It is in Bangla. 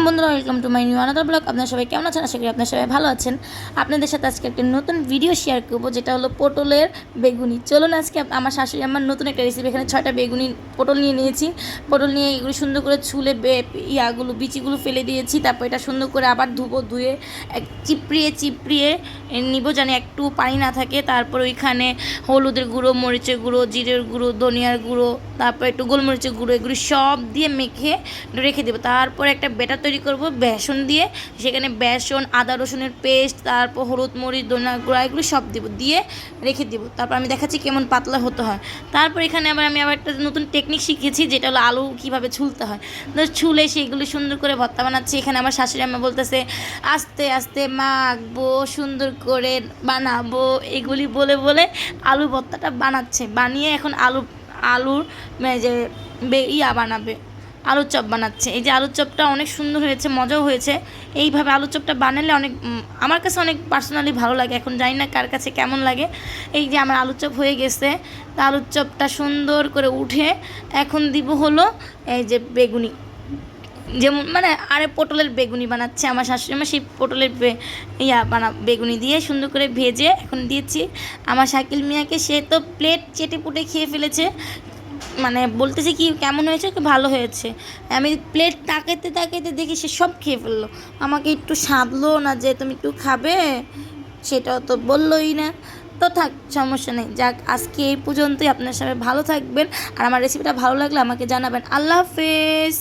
বন্ধুরা, welcome to my new another blog. আপনারা সবাই কেমন আছেন? আশা করি আপনারা সবাই ভালো আছেন। আপনাদের সাথে আজকে একটা নতুন ভিডিও শেয়ার করব, যেটা হলো পটলের বেগুনি। চলুন আজকে আমার শাশুড়ি আমার নতুন একটা রেসিপি। এখানে 6টা বেগুনি পটল নিয়ে নিয়েছি। পটল নিয়ে এগুলো সুন্দর করে ছুলে বিচিগুলো ফেলে দিয়েছি। তারপর এটা সুন্দর করে আবার ধুয়ে চিপড়িয়ে নিব, জানি একটু পানি না থাকে। তারপর ওইখানে হলুদের গুঁড়ো, মরিচের গুঁড়ো, জিরের গুঁড়ো, ধনিয়ার গুঁড়ো, তারপর একটু গোলমরিচের গুঁড়ো, এগুলো সব দিয়ে মেখে রেখে দেবো। তারপর একটা ব্যাটার তৈরি করব বেসন দিয়ে। সেখানে বেসন, আদা রসুনের পেস্ট, তারপর হলুদ, মরিচ, ধনিয়ার গুঁড়া, এগুলো সব দেবো, দিয়ে রেখে দেবো। তারপর আমি দেখাচ্ছি কেমন পাতলা হতে হয়। তারপর এখানে আমি আবার একটা নতুন টেকনিক শিখেছি, যেটা হলো আলু কীভাবে ছুলতে হয়। তো ছুলে সেগুলো সুন্দর করে ভর্তা বানাচ্ছি। এখানে আমার শাশুড়ি আম্মা বলতেছে আস্তে আস্তে মাখবো, সুন্দর করে বানাবো, এগুলি বলে বলে আলু ভর্তাটা বানিয়ে এখন আলুর যে বানাবে, আলুর চপ বানাচ্ছে। এই যে আলুর চপটা অনেক সুন্দর হয়েছে, মজাও হয়েছে। এইভাবে আলুর চপটা বানালে আমার কাছে অনেক পার্সোনালি ভালো লাগে। এখন জানি না কার কাছে কেমন লাগে। এই যে আমার আলুর চপ হয়ে গেছে। তা আলুর চপটা সুন্দর করে উঠে এখন দিব হলো এই যে বেগুনি, যেমন পটলের বেগুনি বানাচ্ছে আমার শাশুড়ি মা। সেই পটলের বেগুনি দিয়ে সুন্দর করে ভেজে এখন দিয়েছি আমার শাকিল মিয়াকে। সে তো প্লেট চেটে পুটে খেয়ে ফেলেছে, বলতেছে কি কেমন হয়েছে, কি ভালো হয়েছে। আমি প্লেট তাকাইতে দেখি সে সব খেয়ে ফেললো। আমাকে একটু সাধলো না যে তুমি একটু খাবে, সেটাও তো বললোই না। তো থাক, সমস্যা নেই। যাক, আজকে এই পর্যন্তই। আপনার সবাই ভালো থাকবেন, আর আমার রেসিপিটা ভালো লাগলে আমাকে জানাবেন। আল্লাহ হাফেজ।